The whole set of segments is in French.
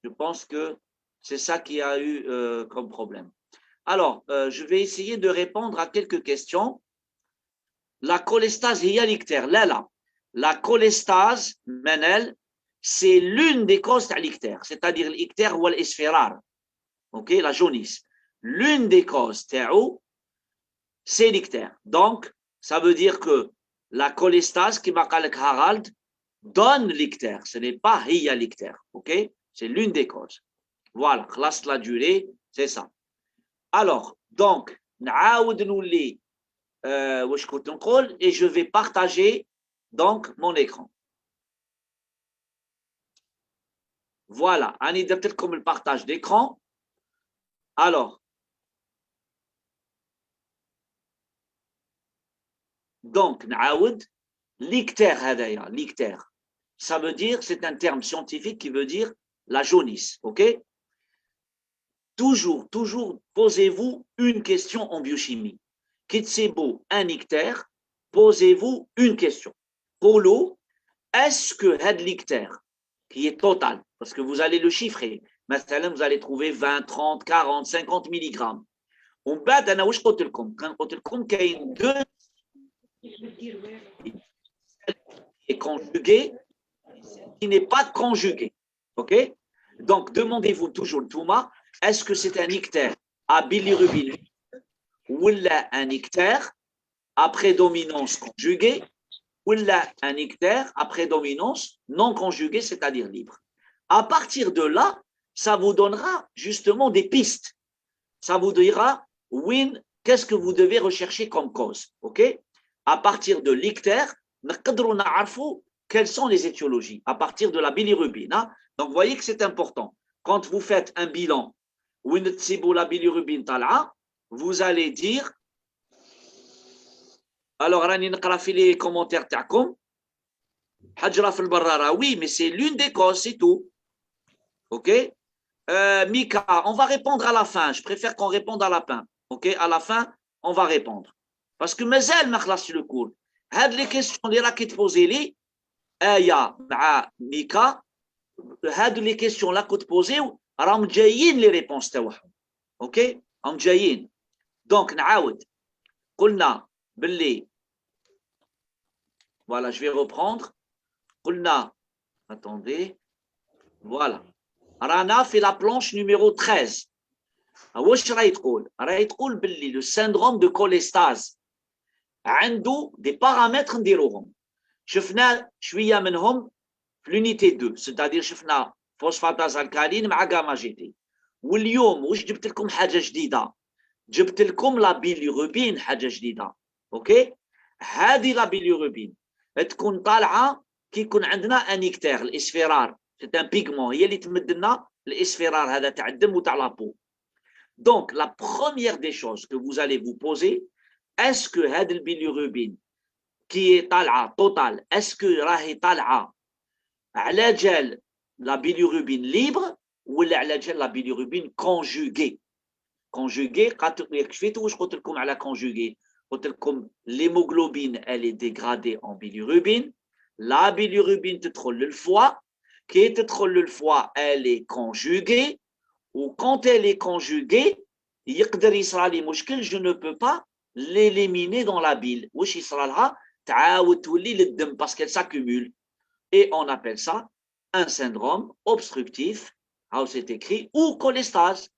Je pense que c'est ça qui a eu comme problème. Alors, je vais essayer de répondre à quelques questions. La cholestase, il y a l'ictère. Là. La cholestase, Menel, c'est l'une des causes de l'ictère, c'est-à-dire l'ictère ou l'isfirar. Ok, la jaunisse. L'une des causes, c'est l'ictère. Donc, ça veut dire que la cholestase, qui m'a dit Harald, donne l'ictère. Ce n'est pas hiya l'ictère. Ok, c'est l'une des causes. Voilà, classe la durée, c'est ça. Alors, donc, et je vais partager donc mon écran. Voilà, Annie, peut-être comme le partage d'écran. Alors, donc, l'ictère, ça veut dire, c'est un terme scientifique qui veut dire la jaunisse, ok? Toujours, posez-vous une question en biochimie. Kitsebo, un ictère, posez-vous une question. Pour l'eau, est-ce que l'ictère, qui est total, parce que vous allez le chiffrer, maintenant vous allez trouver 20, 30, 40, 50 mg. On bat, أنا واش قلت لكم؟ قلت لكم كاين deux est conjugué, qui n'est pas conjugué. Ok? Donc, demandez-vous toujours le Touma, est-ce que c'est un ictère à bilirubine ou un ictère à prédominance conjuguée ou un ictère à prédominance non conjuguée, c'est-à-dire libre. À partir de là, ça vous donnera justement des pistes. Ça vous dira, Win, qu'est-ce que vous devez rechercher comme cause. Ok? À partir de l'ictère, quelles sont les étiologies à partir de la bilirubine. Hein? Donc, vous voyez que c'est important. Quand vous faites un bilan, la bilirubine vous allez dire, alors, rani naqra fi les commentaires تاعكم. Hajra fil barrara, oui, mais c'est l'une des causes, c'est tout. Ok? Mika, on va répondre à la fin. Je préfère qu'on réponde à la fin. Ok? À la fin, on va répondre. Parce que مازال ما خلصش le cours. هاد les questions اللي راكي تبوزي لي آية مع ميكا هاد les questions là que تبوزيو راهم جايين les réponses تاعهم. اوكي؟ راهم جايين. دونك نعاود قلنا باللي voilà, je vais reprendre. قلنا attendez. Voilà. رانا في la planche numéro 13. واش راهي تقول؟ راهي تقول باللي le syndrome de cholestase عنده des paramètres نديروهم. شفنا شويه منهم في l'unité 2, c'est-à-dire شفنا phosphatase alcaline مع gamma GT. واليوم واش جبت لكم حاجه جديده؟ جبت لكم لا بيليروبين حاجه جديده. اوكي؟ هذه لا بيليروبين تكون طالعه كي يكون عندنا انيكتير الاسفرار، c'est un pigment هي اللي تمد لنا الاسفرار هذا تاع الدم وتاع لابو. Donc la première des choses que vous allez vous poser, est-ce que هذا البيليروبين qui est طالعه total, est-ce que راهي طالعه على جال لا بيليروبين libre ولا على جال لا بيليروبين conjuguée. Conjuguée, كشفيتوا واش قلت لكم على conjuguée. قلت لكم l'hémoglobine elle est dégradée en bilirubine, la bilirubine تدخل للfoie, كي تدخل للfoie elle est conjuguée, ou quand elle est conjuguée يقدر يصرى لي مشكل, je ne peux pas l'éliminer dans la bile. واش يصرى لها؟ تعاود تولي للدم parce qu'elle s'accumule. Et on appelle ça un syndrome obstructif, c'est écrit, ou cholestase.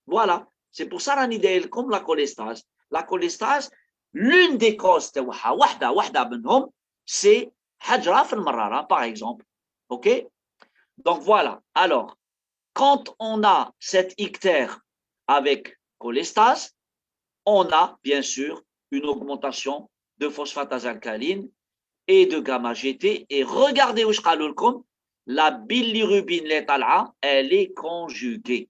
Voilà, c'est pour ça راني داير لكم la cholestase. La cholestase, l'une des causes تاعها واحدة منهم c'est حجرة في المرارة par exemple. Ok? Donc voilà. Alors, quand on a cet ictère avec cholestase, on a bien sûr une augmentation de phosphatase alcaline et de gamma GT. Et regardez où je comme la bilirubine létale, elle est conjuguée.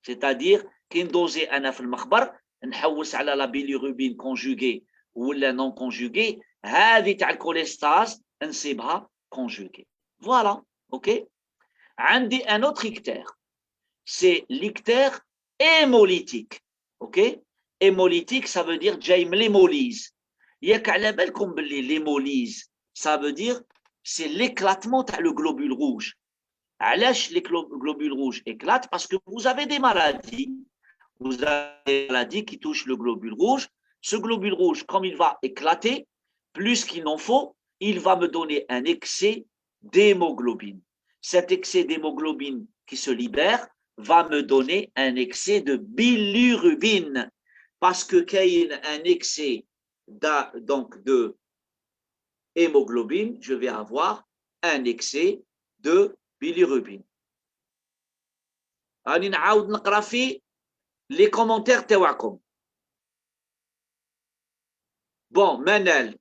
C'est-à-dire qu'une dose أنا في المخبر نحوس على la bilirubine conjuguée ou la non conjuguée, هذه تاع الكوليستاز نسيبها conjuguée. Voilà, ok? عندي un autre ictère, c'est l'ictère hémolytique. Ok? Hémolytique, ça veut dire جاي من l'hémolyse. ياك على بالكم باللي l'hémolyse, ça veut dire c'est l'éclatement le globule rouge. Les globules rouges éclatent parce que vous avez des maladies. Vous avez des maladies qui touchent le globule rouge. Ce globule rouge, comme il va éclater, plus qu'il n'en faut, il va me donner un excès d'hémoglobine. Cet excès d'hémoglobine qui se libère va me donner un excès de bilirubine. Parce que qu'il y a un excès de hémoglobine, je vais avoir un excès de bilirubine. غادي نعاود نقرا في les commentaires تاعكم. Bon, Manel,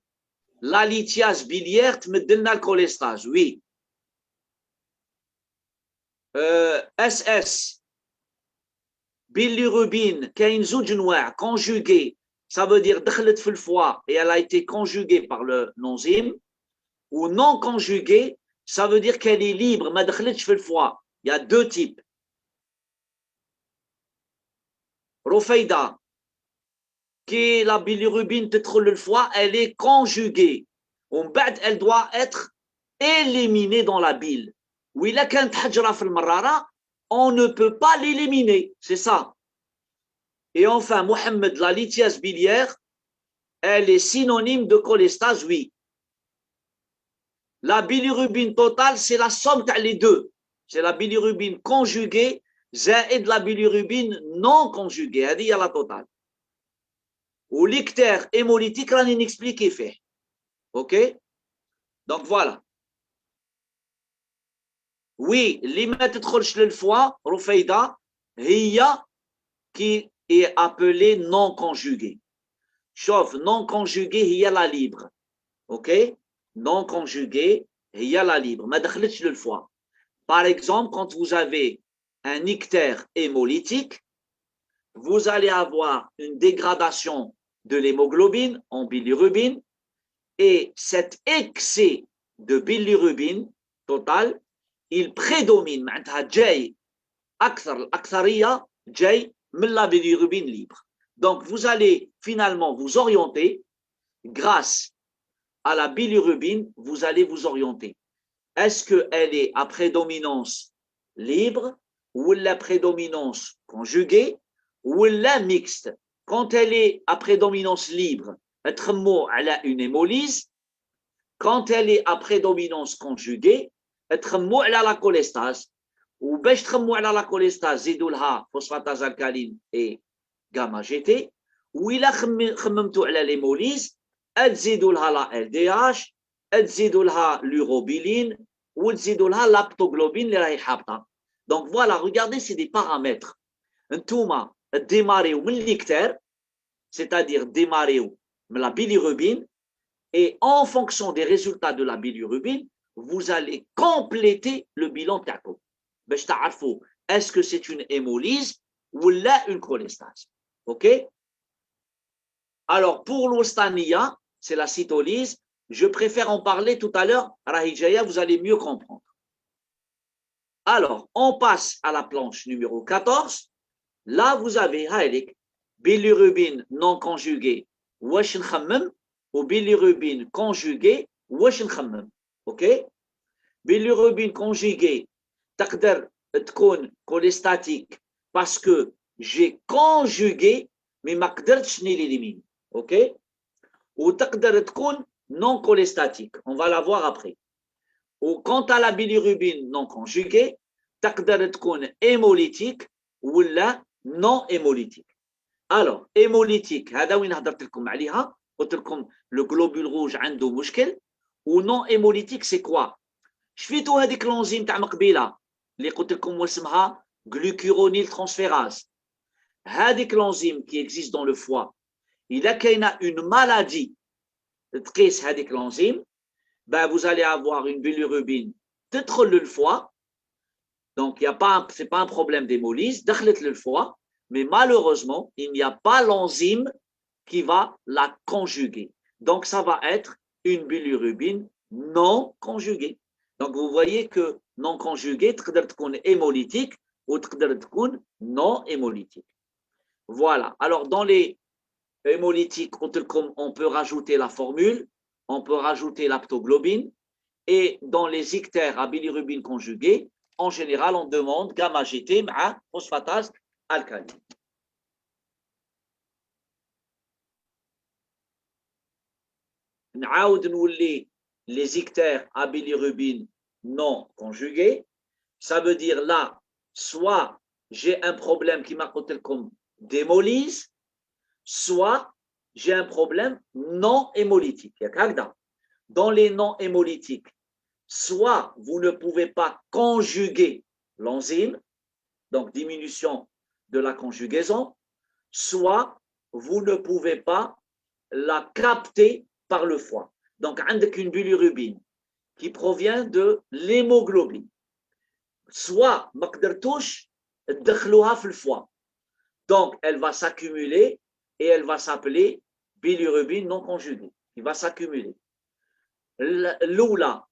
la lithiase biliaire تمدلنا الكوليستاز. Oui. SS bilirubine كاين زوج انواع conjugué, ça veut dire دخلت في الfoie et elle a été conjuguée par l'enzyme, ou non conjuguée, ça veut dire qu'elle est libre ما دخلتش في الfoie. Il y a deux types. Rofeida, qui la bilirubine تدخل le foie, elle est conjuguée. En بعد elle doit être éliminée dans la bile. وإلا كانت حجرة في المرارة, on ne peut pas l'éliminer, c'est ça. Et enfin, Mohamed, la lithiase biliaire, elle est synonyme de cholestase, oui. La bilirubine totale, c'est la somme des deux. C'est la bilirubine conjuguée, زائد la bilirubine non conjuguée. هذه هي la totale. Ou l'ictère hémolytique, راني نexpliquer فيه. OK? Donc voilà. Oui, اللي ما تدخلش للفوا رفيدة هي qui est appelée non conjuguée. Sauf non conjuguée هي la libre. OK? Non conjuguée هي la libre. ما دخلتش للفوا. Par exemple, quand vous avez un ictère hémolytique, vous allez avoir une dégradation de l'hémoglobine en bilirubine, et cet excès de bilirubine total, il prédomine. معناتها جاي أكثر الأكثرية جاي من la bilirubine libre. Donc vous allez finalement vous orienter grâce à la bilirubine, vous allez vous orienter. Est-ce qu'elle est à prédominance libre ou la prédominance conjuguée ou la mixte? Quand elle est à prédominance libre, elle a une hémolyse. Quand elle est à prédominance conjuguée, elle a la cholestase. Ou elle a la cholestase, zidulha, phosphatase alcaline et gamma GT. Ou il a l'hémolyse, elle zidulha la LDH, تزيدوا l'urobiline ou تزيدوا l'aptoglobine اللي راهي حابطه. Donc voilà, regardez, c'est des paramètres. انتوما démarrez من l'ictère, c'est-à-dire démarrez من la bilirubine, et en fonction des résultats de la bilirubine, vous allez compléter le bilan تاعكم باش تعرفوا est-ce que c'est une hémolyse ou là une cholestase. OK? Alors pour l'ostania, c'est la cytolyse. Je préfère en parler tout à l'heure. Rahijaya, vous allez mieux comprendre. Alors, on passe à la planche numéro 14. Là, vous avez bilirubine non conjuguée, واش نخمم, ou bilirubine conjuguée, واش نخمم. OK? Bilirubine conjuguée, تقدر تكون cholestatique parce que j'ai conjugué, mais ما قدرتش نيليمين. OK? ou تقدر تكون non cholestatique. On va la voir après. Ou quant à la bilirubine non conjuguée, تقدر تكون hémolytique ou la non hémolytique. Alors, hémolytique, هذا وين هضرت لكم عليها. قلت لكم le globule rouge عنده مشكل. ou non hémolytique, c'est quoi? شفيتوا هذيك l'enzyme تاع مقبيله اللي قلت لكم واسمها glucuronil transférase. هذيك l'enzyme qui existe dans le foie. Il a كاينه une maladie تقيس هذيك l'enzyme, ben vous allez avoir une bilirubine تدخل le foie. Donc il y a pas, c'est pas un problème d'hémolyse, دخلت le foie, mais malheureusement il n'y a pas l'enzyme qui va la conjuguer. Donc ça va être une bilirubine non conjuguée. Donc vous voyez que non conjuguée تقدر تكون hémolytique ou تقدر تكون non hémolytique. Voilà. Alors dans les hémolytique, on peut rajouter la formule, on peut rajouter l'aptoglobine, Et dans les ictères à bilirubine conjuguée, en général, on demande gamma-GT مع phosphatase alcaline. نعاود نولي les ictères à bilirubine non conjugués. Ça veut dire là, soit j'ai un problème qui m'a coûté comme d'hémolyse, soit j'ai un problème non hémolytique. Dans les non hémolytiques, soit vous ne pouvez pas conjuguer l'enzyme, donc diminution de la conjugaison, soit vous ne pouvez pas la capter par le foie. Donc, avec une bilirubine qui provient de l'hémoglobine, soit ما قدرتوش تدخلوها في الfoie. Donc, elle va s'accumuler et elle va s'appeler bilirubine non conjuguée. Il va s'accumuler. L'oula,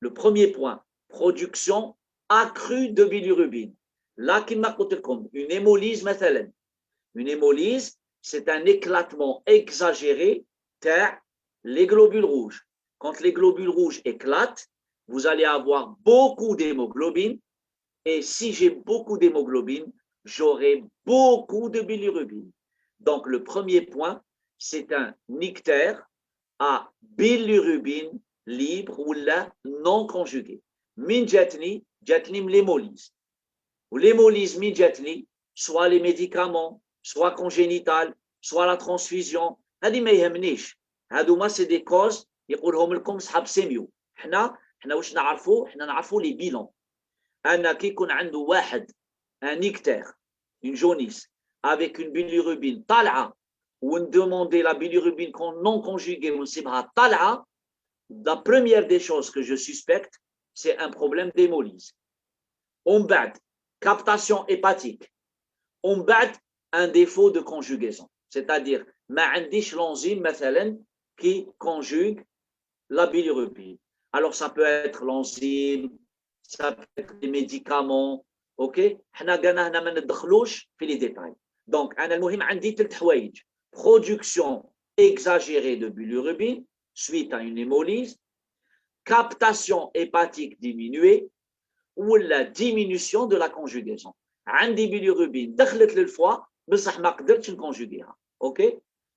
le premier point, production accrue de bilirubine. Là, une hémolyse, مثلا. Une hémolyse, c'est un éclatement exagéré de les globules rouges. Quand les globules rouges éclatent, vous allez avoir beaucoup d'hémoglobine. Et si j'ai beaucoup d'hémoglobine, j'aurai beaucoup de bilirubine. Donc, le premier point, c'est un ictère à bilirubine libre ou là non conjuguée. Min jatni l'hémolyse. Ou l'hémolyse min jatni, soit les médicaments, soit congénitales, soit la transfusion. هذه ما يهمنيش. هذوما c'est des causes يقولهم لكم صحاب سيميو. حنا واش نعرفوا؟ حنا نعرفوا les bilans. أنا كي يكون عنده واحد un ictère, une jaunisse, avec une bilirubine طالعة وندوموندي la bilirubine non conjuguée ونسيبها طالعة, la première des choses que je suspecte, c'est un problème d'hémolyse. On bat captation hépatique. On bat un défaut de conjugaison. C'est-à-dire, ما عنديش l'enzyme مثلا qui conjugue la bilirubine. Alors, ça peut être l'enzyme, ça peut être des médicaments, ok. حنا قلنا هنا ما ندخلوش في les détails. Donc, أنا المهم عندي 3 حوايج. Production exagérée de bilirubine suite à une hémolyse, captation hépatique diminuée ou la diminution de la conjugaison. عندي bilirubine دخلت للfoie بصح ما قدرتش نكونجوغيها. Ok.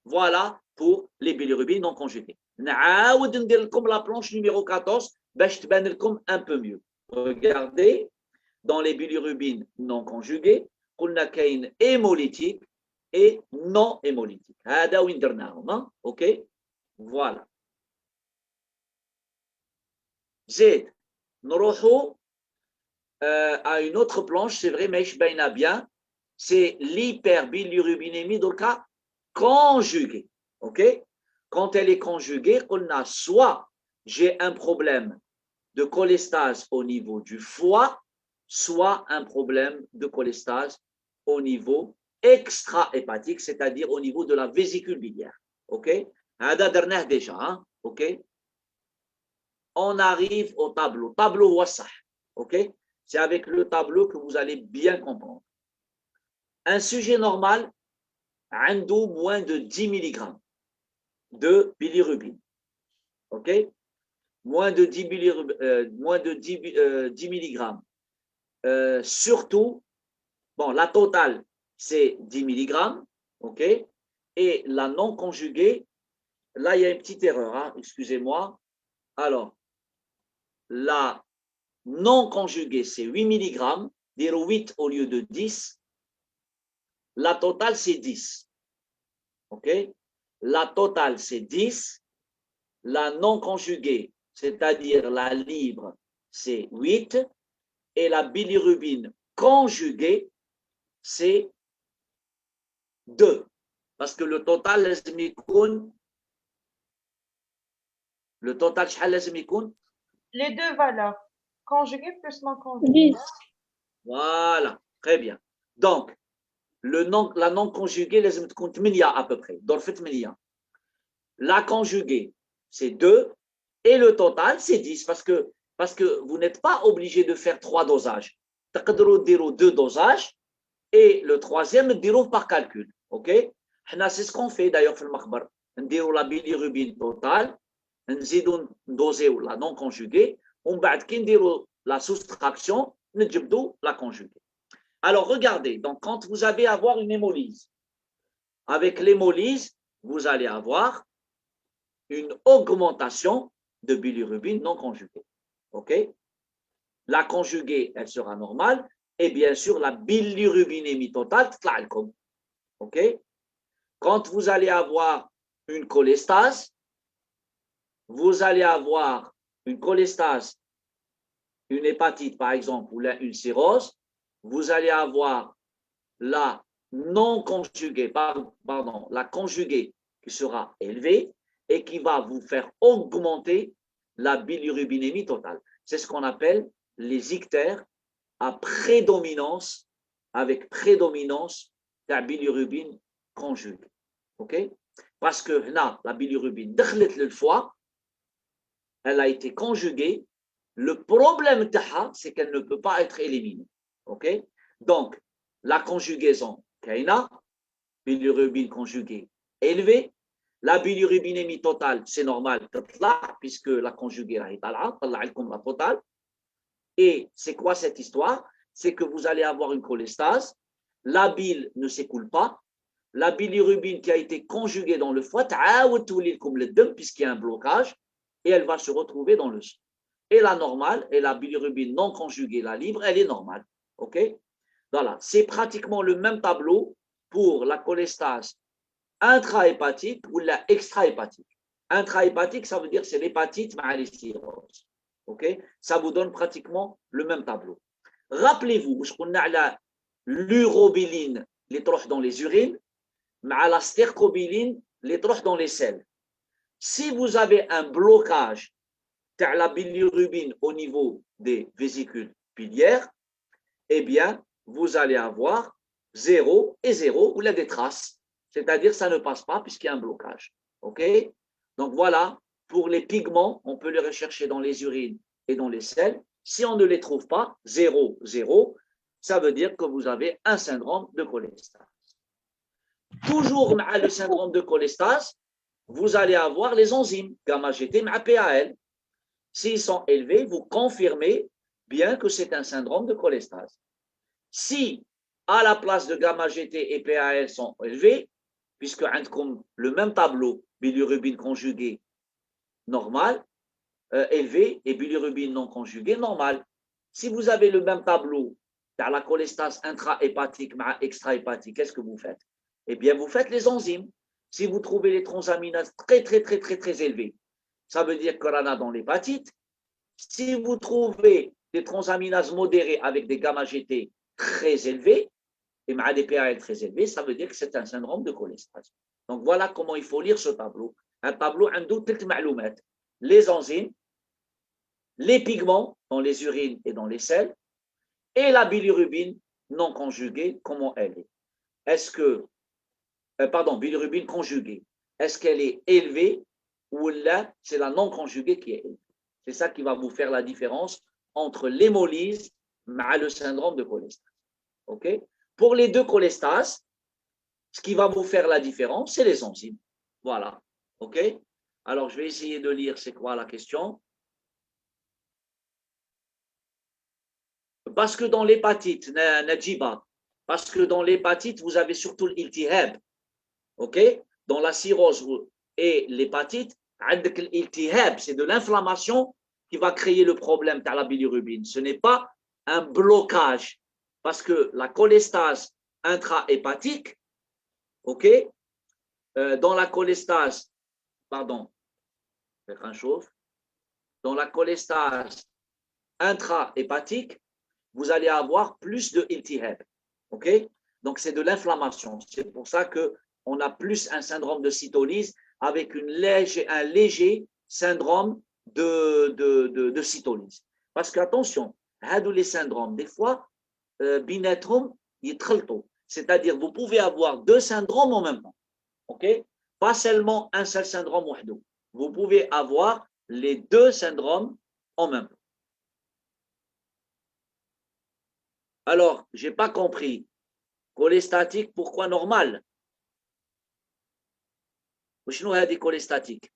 Voilà pour les bilirubines non conjuguées. نعاود ندير لكم la planche numéro 14 باش تبان لكم un peu mieux. Regardez, dans les bilirubines non conjuguées, قلنا كاين hémolytique et non hémolytique. هذا وين درناهم. Ok. Voilà. زيد نروحوا à une autre planche, c'est vrai, mais je baina bien, c'est l'hyperbilirubinémie dans le cas conjugué. Ok. Quand elle est conjuguée, on a soit j'ai un problème de cholestase au niveau du foie, soit un problème de cholestase au niveau extra-hépatique, c'est-à-dire au niveau de la vésicule biliaire. Ok. Déjà, hein? Ok. On arrive au tableau. Tableau Wassah. Ok. C'est avec le tableau que vous allez bien comprendre. Un sujet normal a moins de 10 mg de bilirubine. Ok. Moins de 10 mg. Surtout, bon, la totale, c'est 10 mg. Ok. Et la non conjuguée, là, il y a une petite erreur. Hein, excusez-moi. Alors, la non conjuguée, c'est 8 mg. Dire 8 au lieu de 10. La totale, c'est 10. Ok. La totale, c'est 10. La non conjuguée, c'est-à-dire la libre, c'est 8. Et la bilirubine conjuguée, c'est 2. Parce que le total, le total, les deux valeurs, conjuguées plus non conjuguées. 10. Voilà, très bien. Donc, la non conjuguée, les 8 à peu près. La conjuguée, c'est 2. Et le total, c'est 10. Parce que vous n'êtes pas obligé de faire 3 dosages. Vous pouvez dire 2 dosages. Et le troisième, dire par calcul. Ok. C'est ce qu'on fait d'ailleurs dans le makhbar. On dit la bilirubine totale نزيدوا ندوزيو لا نون كونجوغي ومن بعد كي نديروا la soustraction نجبدوا la conjuguée. Alors regardez, donc quand vous allez avoir une hémolyse, avec l'hémolyse, vous allez avoir une augmentation de bilirubine non conjuguée. OK? La conjuguée, elle sera normale, et bien sûr, la bilirubinémie totale, OK? Quand vous allez avoir une cholestase, vous allez avoir une cholestase, une hépatite par exemple, ou une cirrhose, vous allez avoir la non conjuguée, pardon, la conjuguée qui sera élevée et qui va vous faire augmenter la bilirubinémie totale. C'est ce qu'on appelle les ictères à prédominance, avec prédominance de la bilirubine conjuguée. OK? Parce que là, la bilirubine, le foie, elle a été conjuguée. Le problème, c'est qu'elle ne peut pas être éliminée. OK? Donc, la conjugaison, kaina, bilirubine conjuguée élevée. La bilirubinémie totale, c'est normal, puisque la conjuguée est la totale. Et c'est quoi cette histoire? C'est que vous allez avoir une cholestase, la bile ne s'écoule pas, la bilirubine qui a été conjuguée dans le foie, puisqu'il y a un blocage, et elle va se retrouver dans le sang. Et la normale, et la bilirubine non conjuguée, la libre, elle est normale. OK? Voilà, c'est pratiquement le même tableau pour la cholestase intrahépatique ou la extrahépatique. Intrahépatique, ça veut dire c'est l'hépatite mais les cirrhoses. OK? Ça vous donne pratiquement le même tableau. Rappelez-vous, on a l'urobiline, les troches dans les urines, mais la stercobiline, les troches dans les selles. Si vous avez un blocage de la bilirubine au niveau des vésicules biliaires, eh bien, vous allez avoir 0 et 0 ou là des traces. C'est-à-dire ça ne passe pas puisqu'il y a un blocage. OK? Donc voilà, pour les pigments, on peut les rechercher dans les urines et dans les selles. Si on ne les trouve pas, 0, 0, ça veut dire que vous avez un syndrome de cholestase. Toujours le syndrome de cholestase, vous allez avoir les enzymes gamma-GT, PAL. S'ils sont élevés, vous confirmez bien que c'est un syndrome de cholestase. Si à la place de gamma-GT et PAL sont élevés, puisque comme le même tableau, bilirubine conjuguée normale, élevée, et bilirubine non conjuguée normale. Si vous avez le même tableau dans la cholestase intrahépatique et extrahépatique, qu'est-ce que vous faites? Eh bien, vous faites les enzymes. Si vous trouvez les transaminases très élevées, ça veut dire qu'on en a dans l'hépatite. Si vous trouvez des transaminases modérées avec des gamma-GT très élevés, et des PAL très élevés, ça veut dire que c'est un syndrome de cholestase. Donc voilà comment il faut lire ce tableau. Un tableau les enzymes, les pigments dans les urines et dans les selles, et la bilirubine non conjuguée, comment elle est. Est-ce que, bilirubine conjuguée, est-ce qu'elle est élevée ou là, c'est la non conjuguée qui est élevée. C'est ça qui va vous faire la différence entre l'hémolyse et le syndrome de cholestase. OK? Pour les deux cholestases, ce qui va vous faire la différence, c'est les enzymes. Voilà. OK? Alors, je vais essayer de lire c'est quoi la question. Parce que dans l'hépatite, Najiba, parce que dans l'hépatite, vous avez surtout l'iltihab. OK? Dans la cirrhose et l'hépatite, l'iltihab, c'est de l'inflammation qui va créer le problème de la bilirubine. Ce n'est pas un blocage. Parce que la cholestase intrahépatique, OK, dans la cholestase, dans la cholestase intrahépatique, vous allez avoir plus de iltihab. OK? Donc, c'est de l'inflammation. C'est pour ça qu'on a plus un syndrome de cytolyse avec un léger syndrome de cytolyse. Parce qu'attention, les syndromes, des fois, c'est-à-dire vous pouvez avoir deux syndromes en même temps. OK? Pas seulement un seul syndrome. Vous pouvez avoir les deux syndromes en même temps. Alors, je n'ai pas compris. Cholestatique, pourquoi normal? Ou sinon, il y a des cholestatiques.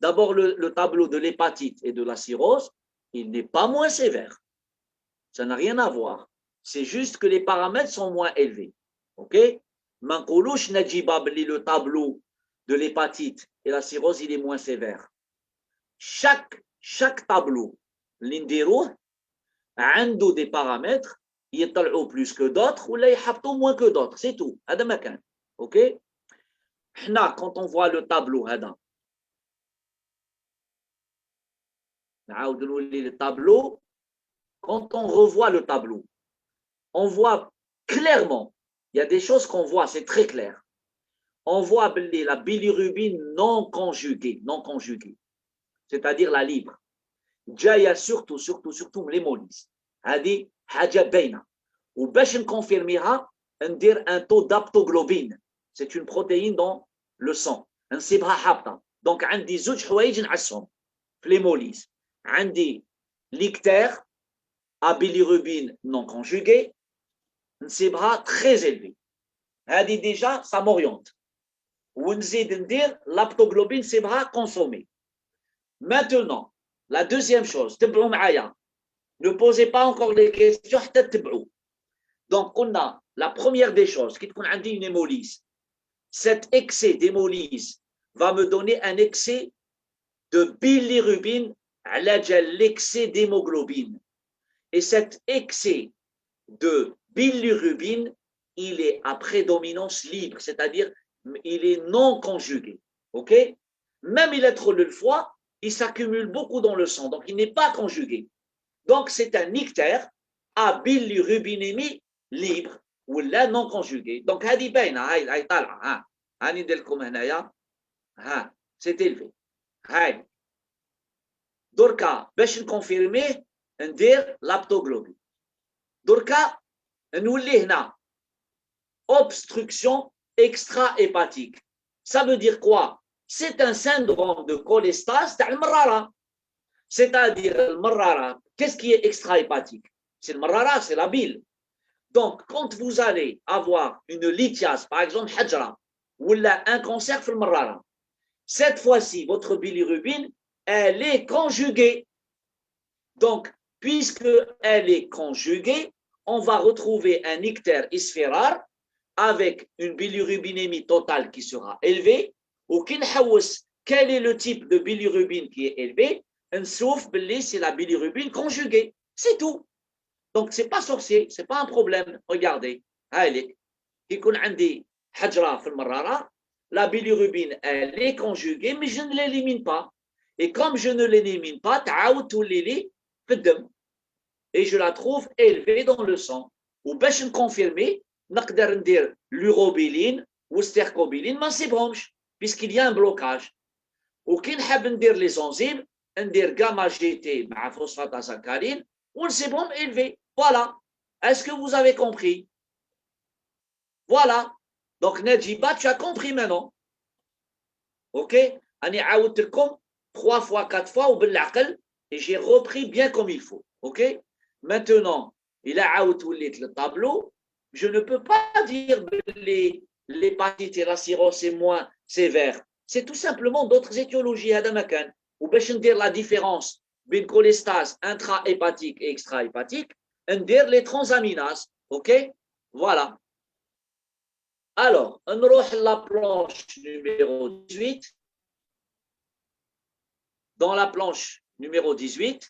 D'abord, le tableau de l'hépatite et de la cirrhose, il n'est pas moins sévère. Ça n'a rien à voir. C'est juste que les paramètres sont moins élevés. OK? Manqoulouch Najibab, le tableau de l'hépatite et la cirrhose, il est moins sévère. Chaque tableau, l'indirouh, a des paramètres, il est plus que d'autres, ou là, il y moins que d'autres. C'est tout. OK? Quand on voit le tableau, le tableau, quand on revoit le tableau, on voit clairement, il y a des choses qu'on voit, c'est très clair. On voit la bilirubine non conjuguée, c'est-à-dire la libre. Jaya surtout l'hémolyse. هذه حاجة باينة. وباش نكونفيرميها ندير un taux d'aptoglobine. C'est une protéine dans le sang. نسيبها حابطة. Donc عندي زوج حوايج نعسهم في l'hémolyse. عندي l'ictère à bilirubine non conjuguée. نسيبها très élevé. هذه déjà ça m'oriente. ونزيد ندير l'aptoglobine نسيبها consommée. Maintenant, la deuxième chose, تبعوا معايا. Ne posez pas encore les questions حتى تتبعوا. Donc, on a la première des choses, qui t'a dit une hémolyse. Cet excès d'hémolyse va me donner un excès de bilirubine, l'excès d'hémoglobine. Et cet excès de bilirubine, il est à prédominance libre, c'est-à-dire il est non conjugué. OK? Même il est trop le foie, il s'accumule beaucoup dans le sang, donc il n'est pas conjugué. Donc c'est un ictère à bilirubinémie libre ou là non conjugué. Donc هذه باينه هاي طالعه هاني ندير لكم هنايا c'est élevé. هاي دركا باش نكونفيرميه ندير l'aptoglobine. دركا نولي هنا obstruction extra-hépatique. Ça veut dire quoi? C'est un syndrome de cholestase تاع المراره. C'est-à-dire le marrara, qu'est-ce qui est extra-hépatique? C'est le marrara, c'est la bile. Donc, quand vous allez avoir une lithiase, par exemple, hajra, ou un cancer le marrara, cette fois-ci, votre bilirubine, elle est conjuguée. Donc, puisqu'elle est conjuguée, on va retrouver un ictère isphérar avec une bilirubinémie totale qui sera élevée. Ou quel est le type de bilirubine qui est élevé? Sauf c'est la bilirubine conjuguée. C'est tout. Donc, ce n'est pas sorcier, ce n'est pas un problème. Regardez. La bilirubine, elle est conjuguée, mais je ne l'élimine pas. Et comme je ne l'élimine pas, et je la trouve élevée dans le sang. Ou bien je confirmer, l'urobiline ou stercobiline, mais c'est branche, puisqu'il y a un blocage. Ou qui dire les enzymes, ندير gamma GT مع phosphatidylsaccharine ou le sébum élevé. Voilà. Est-ce que vous avez compris? Voilà. Donc, Nadjiba, tu as compris maintenant. OK? أنا عاودت لكم 3 fois, 4 fois au بالعقل et j'ai repris bien comme il faut. OK? Maintenant, il a عاودت وليت le tableau. Je ne peux pas dire l'hépatite et la cirrhose c'est moins sévère. C'est tout simplement d'autres étiologies. هذا ما كان. Ou bien dire la différence entre cholestase intra-hépatique et extra-hépatique, dire les transaminases. OK? Voilà. Alors, on rejoint la planche numéro 18. Dans la planche numéro 18,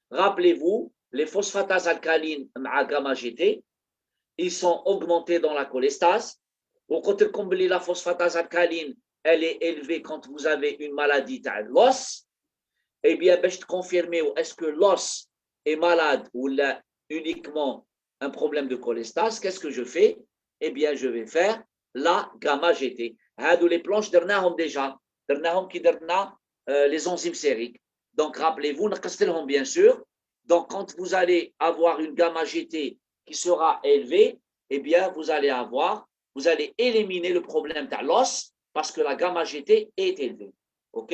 rappelez-vous, les phosphatases alcalines à gamma GT, ils sont augmentés dans la cholestase. Au côté de la phosphatase alcaline, elle est élevée quand vous avez une maladie de l'os. Eh bien, je te confirmer, est-ce que l'os est malade ou là uniquement un problème de cholestase? Qu'est-ce que je fais? Eh bien, je vais faire la gamma GT. Les planches d'ernahom déjà, d'ernahom qui derna les enzymes sériques. Donc, rappelez-vous, bien sûr. Donc, quand vous allez avoir une gamma GT qui sera élevée, eh bien, vous allez éliminer le problème de l'os parce que la gamma GT est élevée. OK?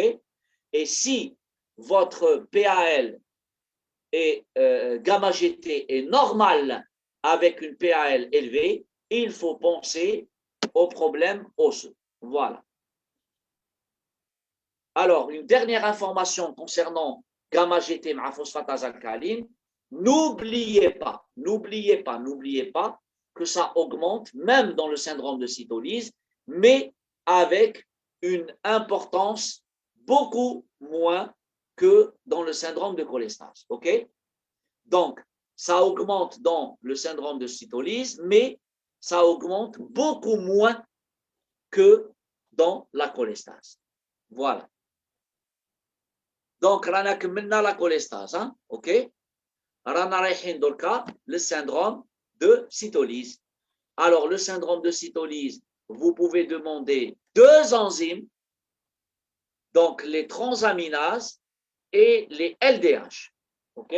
Et si votre PAL et gamma GT est normal avec une PAL élevée, il faut penser au problème osseux. Voilà. Alors, une dernière information concernant gamma-GT ma phosphatase alcaline. N'oubliez pas que ça augmente même dans le syndrome de cytolyse, mais avec une importance beaucoup moins que dans le syndrome de cholestase. OK? Donc, ça augmente dans le syndrome de cytolyse, mais ça augmente beaucoup moins que dans la cholestase. Voilà. Donc, rana كملنا la cholestase, hein? OK? Rana رايحين دركا le syndrome de cytolyse. Alors, le syndrome de cytolyse, vous pouvez demander deux enzymes, donc les transaminases et les LDH. OK?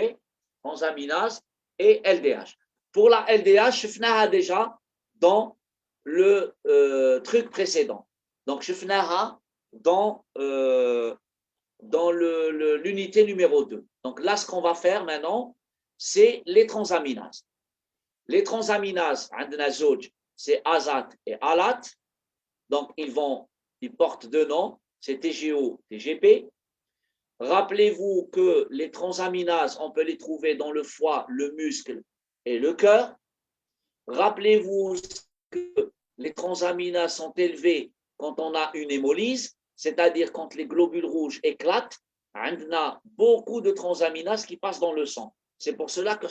Transaminases et LDH. Pour la LDH, je fais déjà dans le truc précédent. Donc, je fais dans l'unité numéro 2. Donc là, ce qu'on va faire maintenant, c'est les transaminases. Les transaminases, c'est azat et alat. Donc, ils portent deux noms, c'est TGO, TGP. Rappelez-vous que les transaminases, on peut les trouver dans le foie, le muscle et le cœur. Rappelez-vous que les transaminases sont élevées quand on a une hémolyse, c'est-à-dire quand les globules rouges éclatent. On a beaucoup de transaminases qui passent dans le sang. C'est pour cela que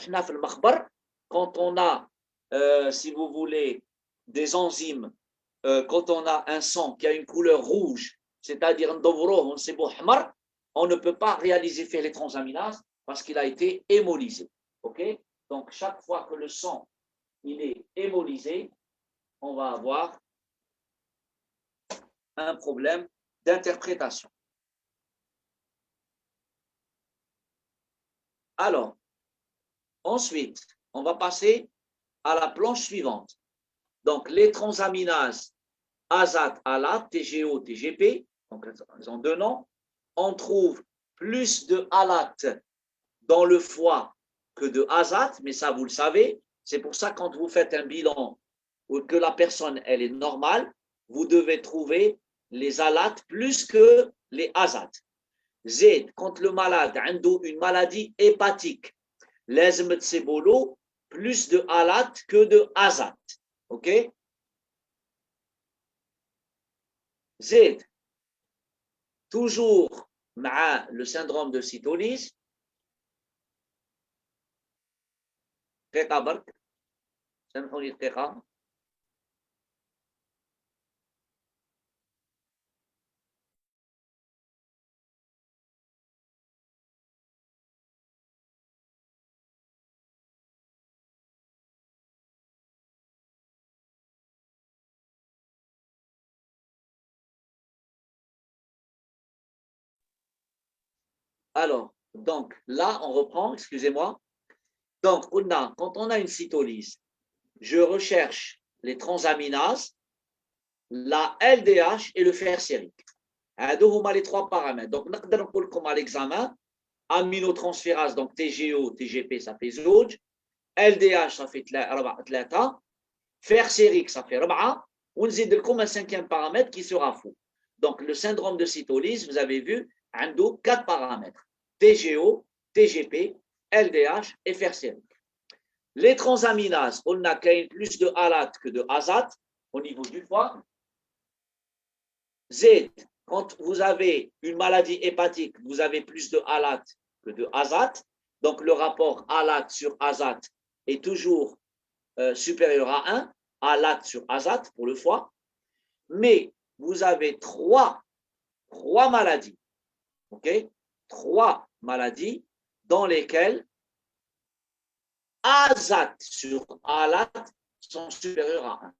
quand on a, si vous voulez, des enzymes, quand on a un sang qui a une couleur rouge, c'est-à-dire on ne peut pas réaliser faire les transaminases parce qu'il a été hémolysé. Okay? Donc, chaque fois que le sang il est hémolysé, on va avoir un problème d'interprétation. Alors, ensuite, on va passer à la planche suivante. Donc, les transaminases azat, alat, TGO, TGP, donc ils ont deux noms. On trouve plus de alat dans le foie que de azat, mais ça, vous le savez. C'est pour ça, quand vous faites un bilan ou que la personne, elle est normale, vous devez trouver les alates plus que les azat. Z, quand le malade a une maladie hépatique, l'azm tsebolo, plus de alat que de azat. OK? Z, toujours le syndrome de cytolyse. Alors, donc là, on reprend, excusez-moi. Donc, quand on a une cytolyse, je recherche les transaminases, la LDH et le fer sérique. Les trois paramètres. Donc, on a l'examen, aminotransférase, donc TGO, TGP, ça fait zouj, LDH, ça fait 3, fer sérique, ça fait 4, on a un cinquième paramètre qui sera fou. Donc, le syndrome de cytolyse, vous avez vu, a 4 paramètres. TGO, TGP, LDH et fer sérique. Les transaminases, on a plus de alat que de azat au niveau du foie. Z, quand vous avez une maladie hépatique, vous avez plus de alat que de azat. Donc, le rapport alat sur azat est toujours supérieur à 1, alat sur azat pour le foie. Mais vous avez trois maladies, ok? 3 maladies dans lesquelles azat sur alat sont supérieurs à 1.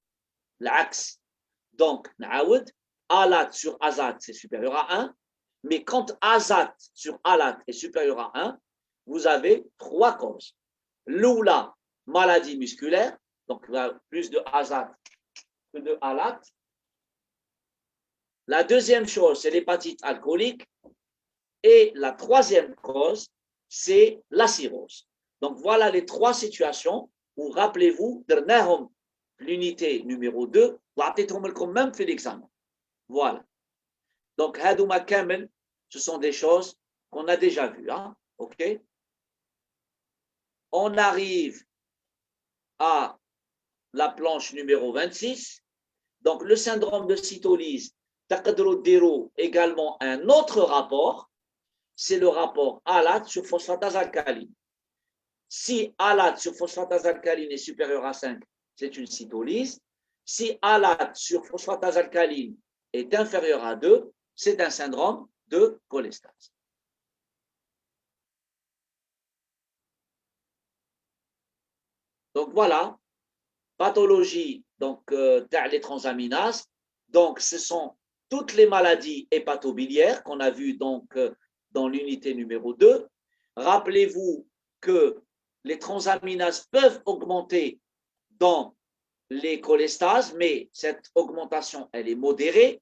L'axe. Donc, naoud, alat sur azat, c'est supérieur à 1. Mais quand azat sur alat est supérieur à 1, vous avez 3 causes. L'oula, maladie musculaire, donc plus de azat que de alat. La deuxième chose, c'est l'hépatite alcoolique. Et la troisième cause, c'est la cirrhose. Donc, voilà les 3 situations où, rappelez-vous, l'unité numéro 2, même fait l'examen. Voilà. Donc, هادوما كامل ce sont des choses qu'on a déjà vues. Hein? OK? On arrive à la planche numéro 26. Donc, le syndrome de cytolyse, تقدروا également un autre rapport, c'est le rapport ALAT sur phosphatase alcaline. Si ALAT sur phosphatase alcaline est supérieur à 5, c'est une cytolyse. Si ALAT sur phosphatase alcaline est inférieur à 2, c'est un syndrome de cholestase. Donc voilà, pathologie donc, les transaminases. Donc, ce sont toutes les maladies hépatobiliaires qu'on a vues donc, dans l'unité numéro 2. Rappelez-vous que les transaminases peuvent augmenter dans les cholestases, mais cette augmentation, elle est modérée.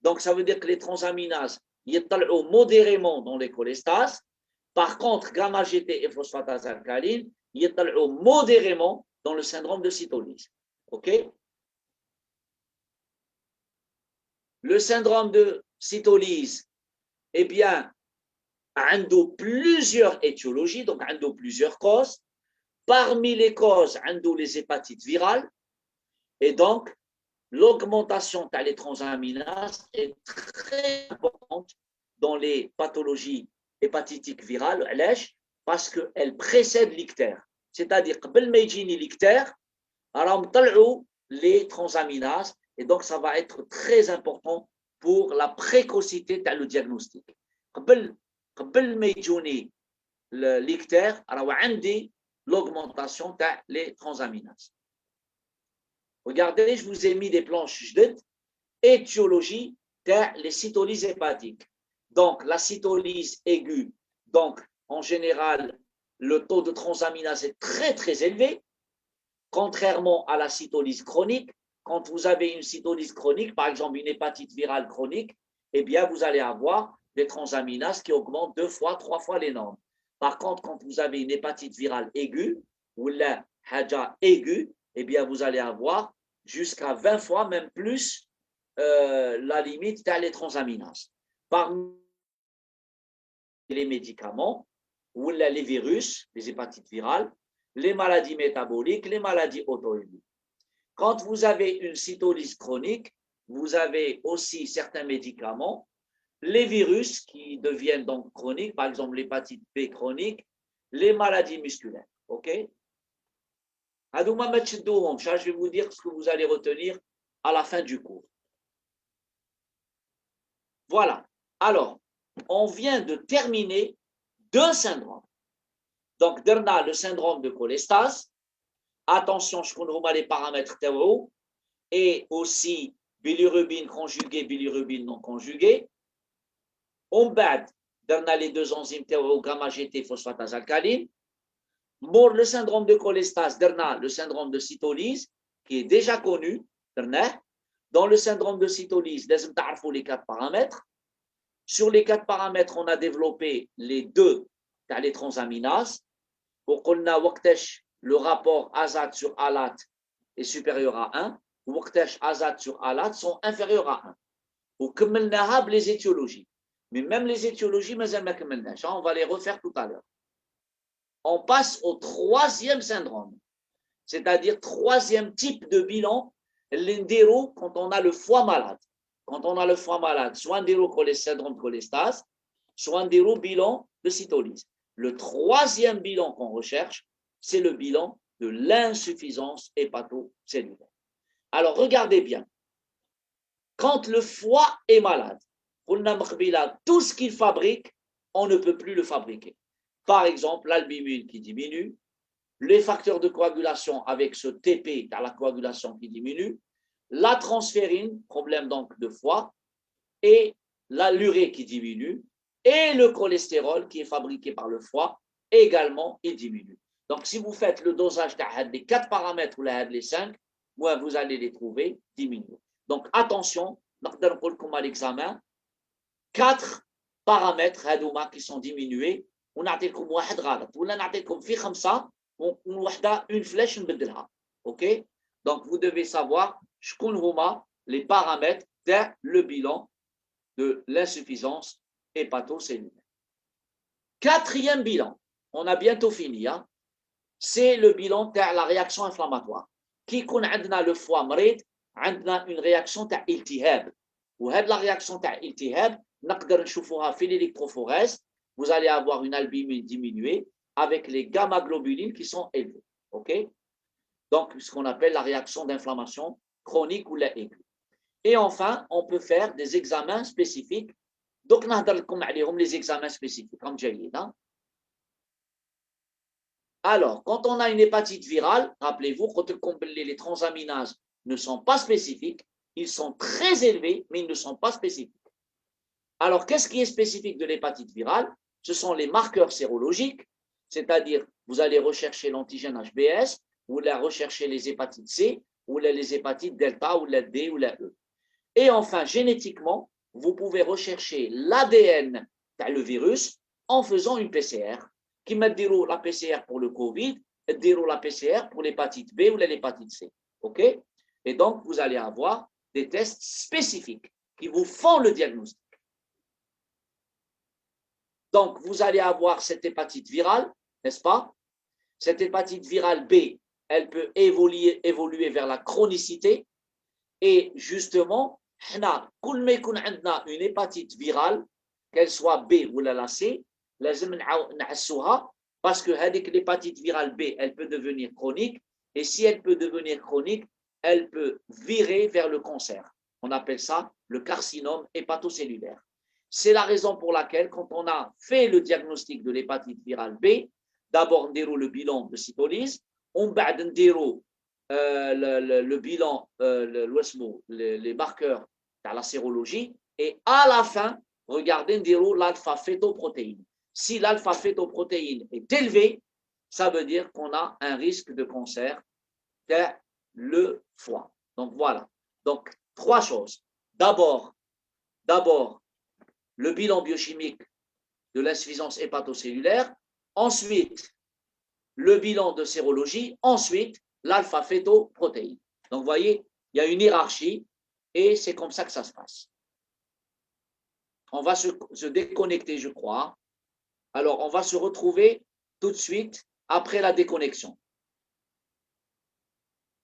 Donc, ça veut dire que les transaminases, ils sont modérément dans les cholestases. Par contre, gamma GT et phosphatase alcaline, ils sont modérément dans le syndrome de cytolyse. OK? Le syndrome de cytolyse, eh bien, a plusieurs étiologies, donc a plusieurs causes. Parmi les causes, les hépatites virales. Et donc, l'augmentation des transaminases est très importante dans les pathologies hépatitiques virales, parce qu'elle précède l'ictère. C'est-à-dire que l'ictère, les transaminases, et donc ça va être très important pour la précocité du diagnostic. L'ictère, l'augmentation des transaminases. Regardez, je vous ai mis des planches étiologie des cytolyses hépatiques. Donc, la cytolyse aiguë, donc en général, le taux de transaminase est très très élevé, contrairement à la cytolyse chronique. Quand vous avez une cytolyse chronique, par exemple une hépatite virale chronique, eh bien, vous allez avoir des transaminases qui augmentent 2 fois, 3 fois les normes. Par contre, quand vous avez une hépatite virale aiguë, ou la haja aiguë, eh bien, vous allez avoir jusqu'à 20 fois, même plus, la limite des transaminases. Parmi les médicaments, ou les virus, les hépatites virales, les maladies métaboliques, les maladies auto-immunes. Quand vous avez une cytolyse chronique, vous avez aussi certains médicaments, les virus qui deviennent donc chroniques, par exemple l'hépatite B chronique, les maladies musculaires. OK? Je vais vous dire ce que vous allez retenir à la fin du cours. Voilà. Alors, on vient de terminer 2 syndromes. Donc, derna le syndrome de cholestase. Attention, je connais les paramètres théo et aussi bilirubine conjuguée, bilirubine non conjuguée. On bat derna les 2 enzymes théo, gamma GT, phosphatase alcaline. Pour le syndrome de cholestase, derna le syndrome de cytolyse qui est déjà connu. Dans le syndrome de cytolyse, les 4 paramètres. Sur les 4 paramètres, on a développé les 2 les transaminases. Pour qu'on a le rapport azat sur alat est supérieur à 1, ou azat sur alat sont inférieurs à 1. Ou les étiologies. Mais même les étiologies, on va les refaire tout à l'heure. On passe au 3e syndrome, c'est-à-dire 3e type de bilan, l'endéro quand on a le foie malade. Quand on a le foie malade, soit un syndrome de cholestase, soit un bilan de cytolyse. Le 3e bilan qu'on recherche, c'est le bilan de l'insuffisance hépatocellulaire. Alors, regardez bien. Quand le foie est malade, tout ce qu'il fabrique, on ne peut plus le fabriquer. Par exemple, l'albumine qui diminue, les facteurs de coagulation avec ce TP dans la coagulation qui diminue, la transférine, problème donc de foie, et l'urée qui diminue, et le cholestérol qui est fabriqué par le foie, également, il diminue. Donc, si vous faites le dosage des 4 paramètres ou les 5, vous allez les trouver diminuer. Donc, attention, comme à l'examen, 4 paramètres qui sont diminués, on a une flèche, OK? Donc, vous devez savoir les paramètres de le bilan de l'insuffisance hépatocellulaire. Quatrième bilan, on a bientôt fini, hein? C'est le bilan de la réaction inflammatoire. Qui qu'on a le foie مريض, عندنا une réaction تاع التهاب. وهاد la réaction تاع التهاب نقدر نشوفوها في l'électrophorèse. Vous allez avoir une albumine diminuée avec les gamma-globulines qui sont élevées. OK? Donc, ce qu'on appelle la réaction d'inflammation chronique ou la aiguë. Et enfin, on peut faire des examens spécifiques. Donc, نهضر لكم عليهم les examens spécifiques. comme جايين, hein? Alors, quand on a une hépatite virale, rappelez-vous, les transaminases ne sont pas spécifiques, ils sont très élevés, mais ils ne sont pas spécifiques. Alors, qu'est-ce qui est spécifique de l'hépatite virale? Ce sont les marqueurs sérologiques, c'est-à-dire, vous allez rechercher l'antigène HBS, vous allez rechercher les hépatites C, ou les hépatites delta, ou la D, ou la E. Et enfin, génétiquement, vous pouvez rechercher l'ADN, le virus, en faisant une PCR. Qui m'a dit la PCR pour le Covid, la PCR pour l'hépatite B ou l'hépatite C. OK? Et donc, vous allez avoir des tests spécifiques qui vous font le diagnostic. Donc, vous allez avoir cette hépatite virale, n'est-ce pas? Cette hépatite virale B, elle peut évoluer vers la chronicité. Et justement, une hépatite virale, qu'elle soit B ou la C, parce que l'hépatite virale B, elle peut devenir chronique, et si elle peut devenir chronique, elle peut virer vers le cancer. On appelle ça le carcinome hépatocellulaire. C'est la raison pour laquelle, quand on a fait le diagnostic de l'hépatite virale B, d'abord on déroule le bilan de cytolyse, on déroule le bilan, les marqueurs dans la sérologie, et à la fin, regardez l'alpha-fétoprotéine. Si l'alpha-fétoprotéine est élevée, ça veut dire qu'on a un risque de cancer de le foie. Donc voilà. Donc, trois choses. D'abord, le bilan biochimique de l'insuffisance hépatocellulaire. Ensuite, le bilan de sérologie. Ensuite, l'alpha-fétoprotéine. Donc, vous voyez, il y a une hiérarchie et c'est comme ça que ça se passe. On va se déconnecter, je crois. Alors, on va se retrouver tout de suite après la déconnexion.